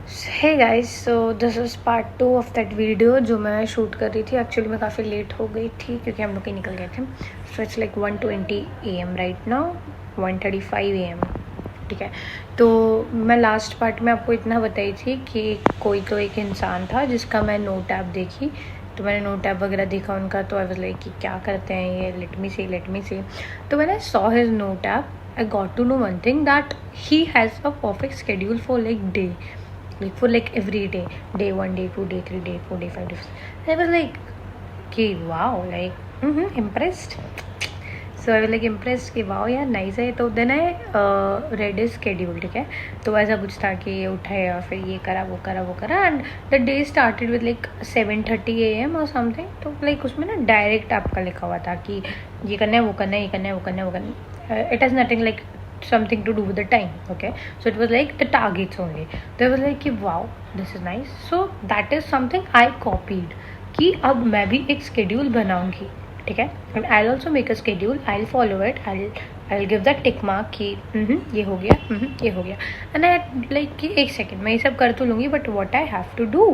Hey guys, so this is part 2 of that video जो मैं shoot कर रही थी. एक्चुअली मैं काफ़ी लेट हो गई थी क्योंकि हम लोग कहीं निकल गए थे. So it's like 1:20 AM right now, 1:35 AM. ठीक है, तो मैं लास्ट पार्ट में आपको इतना बताई थी कि कोई तो एक इंसान था जिसका मैं नोट ऐप देखी. तो मैंने नोट ऐप वगैरह देखा उनका, तो आई वाज लाइक कि क्या करते हैं ये, लेट मी सी. तो मैंने saw his note app. I got to know one thing, that he has a perfect schedule for like every day 1, day 2, day 3, day 4, day 5, day 6. I was like कि wow, like impressed. So I was like impressed कि wow यार nice है. तो then I read his schedule. ठीक है, तो ऐसा कुछ था कि ये उठाया, फिर ये करा, वो करा and the day started with like 7:30 AM or something. तो like उसमें ना डायरेक्ट आपका लिखा हुआ था कि ये करना है, वो करना है, ये करना है, वो करना है, वो करना है. It has nothing like something to do with the time. Okay, so it was like the targets only. They was like कि wow, this is nice. So that is something I copied कि अब मैं भी एक schedule बनाऊंगी. ठीक है, and I'll also make a schedule. I'll follow it. I'll give that tick mark कि ये हो गया, ये हो गया. And I like कि एक सेकेंड मैं ये सब कर तो लूँगी, but what I have to do,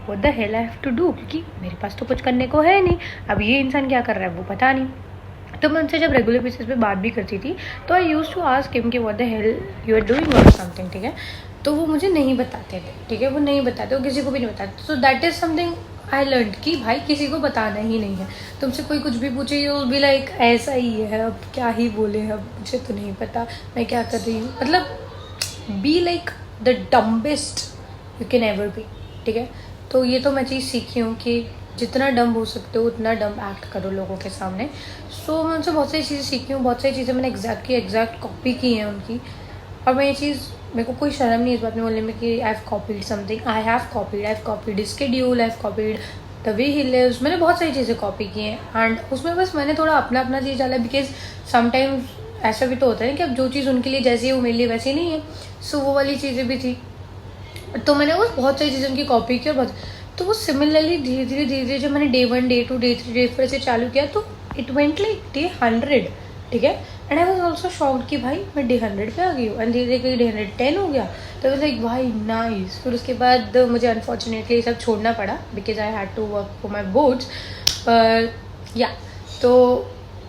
what the hell I have to do, क्योंकि मेरे पास तो कुछ करने को है नहीं. अब ये इंसान क्या कर रहा है वो पता नहीं. तो मैं उनसे जब रेगुलर बेसिस पे बात भी करती थी तो I use to ask him कि what the hell you are doing और समथिंग. ठीक है, तो वो मुझे नहीं बताते थे. ठीक है, वो नहीं बताते, वो किसी को भी नहीं बताते. So that is something I learn कि भाई किसी को बताना ही नहीं है. तुमसे कोई कुछ भी पूछे यू विल बी लाइक ऐसा ही है, अब क्या ही बोले, अब मुझे तो नहीं पता मैं क्या कर रही हूँ. मतलब be like the dumbest you can ever be. ठीक है, तो ये तो मैं चीज़ सीखी हूँ कि जितना डम हो सकते हो उतना डम एक्ट करो लोगों के सामने. सो मैं उनसे बहुत सारी चीज़ें सीखी हूँ, बहुत सारी चीज़ें मैंने एग्जैक्ट कॉपी की हैं उनकी. और मैं ये चीज़, मेरे को कोई शर्म नहीं इस बात में बोलने में कि I have copied something. I have copied his schedule, I have copied the way he lives. मैंने बहुत सारी चीज़ें कॉपी की हैं एंड उसमें बस मैंने थोड़ा अपना चीज़ डाला. बिकॉज समटाइम्स ऐसा भी तो होता है कि अब जो चीज़ उनके लिए जैसी है वो मेरे लिए वैसी नहीं है. सो वो वाली चीज़ें भी थी, तो मैंने वो बहुत सारी चीज़ें उनकी कॉपी की. और बहुत, तो वो सिमिलरली धीरे धीरे जब मैंने day 1, day 2, day 3, day 4 से चालू किया तो इट वेंट लाइक day 100. ठीक है, and I was also shocked कि भाई मैं day 100 पे आ गई हूँ. एंड धीरे धीरे day 110 हो गया. तो आई वाज लाइक भाई नाइस. फिर उसके बाद मुझे अनफॉर्चुनेटली ये सब छोड़ना पड़ा because I had to work for my boards. पर या, तो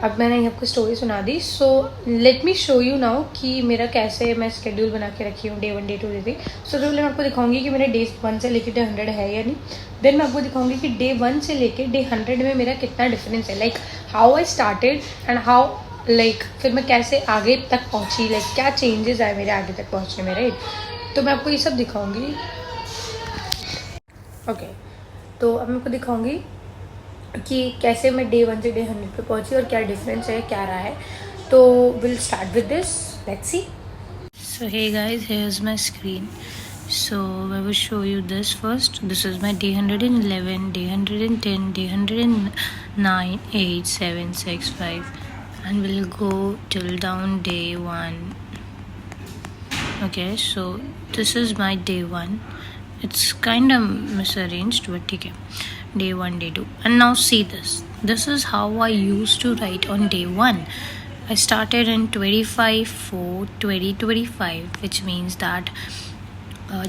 अब मैंने आपको स्टोरी सुना दी. So let me show you now कि मेरा कैसे मैं स्केड्यूल बना के रखी हूँ day 1, day 2, day 3. सो तो मैं आपको दिखाऊंगी कि मेरे day 1 से लेकर day 100 है या नहीं. देन मैं आपको दिखाऊंगी कि day 1 से लेकर day 100 में मेरा कितना डिफरेंस है. Like how I started and how like फिर मैं कैसे आगे तक पहुँची, लाइक क्या चेंजेस आए मेरे आगे तक पहुँचने में. राइट, तो मैं आपको ये सब दिखाऊँगी. ओके, तो अब मैं आपको दिखाऊँगी कि कैसे मैं day 1 से day 100 पे पहुँची और क्या डिफरेंस है, क्या रहा है. तो will start with this, let's see. So hey guys, here's my screen. So I will show you this first. This is my day 111, day 110, day 109, 8, 7, 6, 5, and we'll go till down day 1. Okay, so this is my day 1. It's kind of misarranged, but ठीक है. Day 1, day 2, and now see this. This is how I used to write on day 1. I started in 25/4/2025, which means that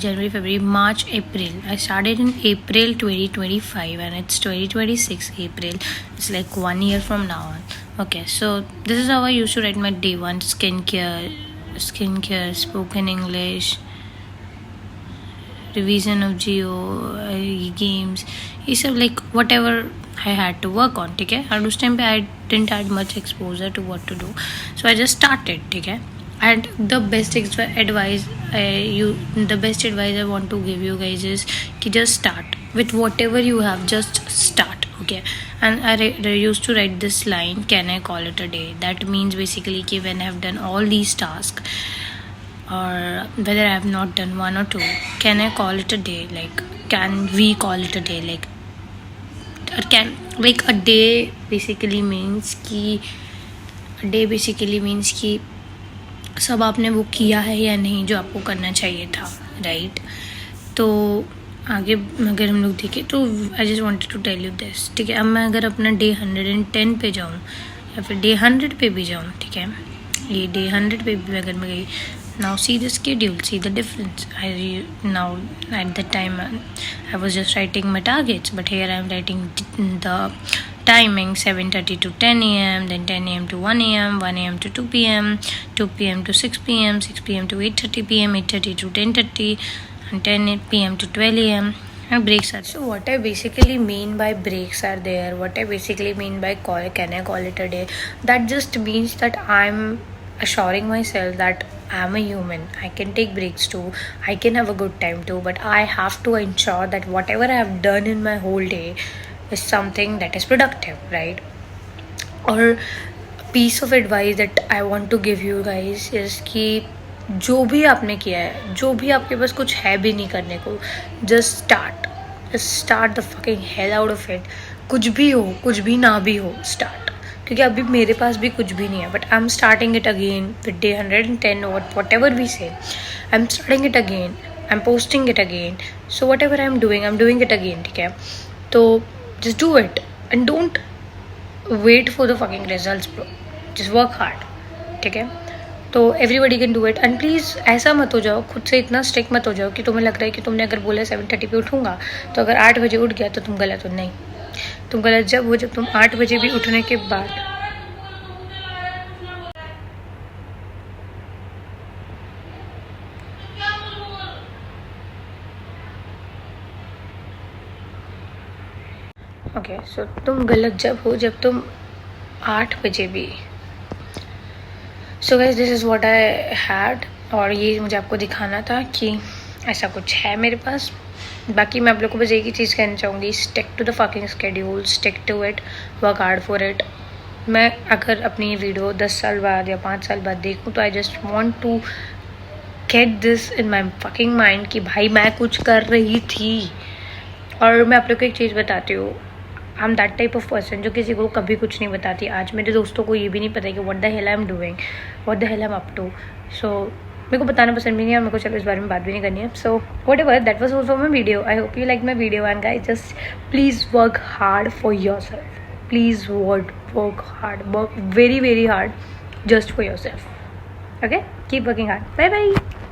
January, February, March, April. I started in April 2025 and it's 2026 April. It's like 1 year from now on. Okay, so this is how I used to write my day 1. Skincare, spoken English, revision of geo, games, ये सब like whatever I had to work on. ठीक है, और उस time पे I didn't had much exposure to what to do, so I just started. ठीक है, and the best advice I want to give you guys is कि just start with whatever you have. Just start. Okay, and I used to write this line, can I call it a day? That means basically कि when I have done all these tasks or whether I have not done 1 or 2, can I call it a day? Like, can we call it a day? Like, or can, like, a day basically means कि सब आपने वो किया है या नहीं जो आपको करना चाहिए था. राइट, तो आगे अगर हम लोग देखें तो I just wanted to tell you this. ठीक है, अब मैं अगर अपना day 110 पे जाऊँ या फिर day 100 पे भी जाऊँ, ठीक है, ये day 100 पे भी अगर मैं गई Now see the schedule, see the difference. Now at the time I was just writing my targets, but here I am writing the timing: 7:30 to 10 a.m., then 10 a.m. to 1 a.m., 1 a.m. to 2 p.m., 2 p.m. to 6 p.m., 6 p.m. to 8:30 p.m., 8:30 to 10:30, and 10 p.m. to 12 a.m. And breaks are. So what I basically mean by breaks are there, what I basically mean by can I call it a day, that just means that I'm assuring myself that I'm a human. I can take breaks too. I can have a good time too. But I have to ensure that whatever I have done in my whole day is something that is productive, right? Or piece of advice that I want to give you guys is कि जो भी आपने किया है, जो भी आपके पास कुछ है भी नहीं करने को, just start the fucking hell out of it. कुछ भी हो, कुछ भी ना भी हो, start. क्योंकि अभी मेरे पास भी कुछ भी नहीं है, but I am starting it again with day 110 और whatever we say, I am starting it again, I am posting it again. So whatever I am doing it again. ठीक है, तो just do it and don't wait for the fucking results bro, just work hard. ठीक है, तो everybody can do it. And please ऐसा मत हो जाओ, खुद से इतना स्ट्रिक्ट मत हो जाओ कि तुम्हें लग रहा है कि तुमने अगर बोला 7:30 पे उठूंगा तो अगर 8 बजे उठ गया तो तुम गलत हो. नहीं, तुम गलत जब तुम 8 बजे भी उठने के बाद ओके. सो तुम गलत जब तुम 8 बजे भी. So guys, this is what I had, और ये मुझे आपको दिखाना था कि ऐसा कुछ है मेरे पास. बाकी मैं आप लोग को बस एक ही चीज़ कहना चाहूँगी, stick to the fucking schedule, stick to it, work hard for it. मैं अगर अपनी वीडियो 10 साल बाद या 5 साल बाद देखूँ तो I just want to get this in my fucking mind कि भाई मैं कुछ कर रही थी. और मैं आप लोग को एक चीज़ बताती हूँ, I am that type of person जो किसी को कभी कुछ नहीं बताती. आज मेरे दोस्तों को ये भी नहीं पता है कि what the hell I am doing, what the hell I am up to. So मेरे को बताना पसंद भी नहीं है और मेरे को चलो इस बारे में बात भी नहीं करनी है. So what ever, that was all for my video. I hope you like my video and guys just please work hard for your self. Please work hard, work very very hard just for yourself. Okay, keep working hard. Bye bye.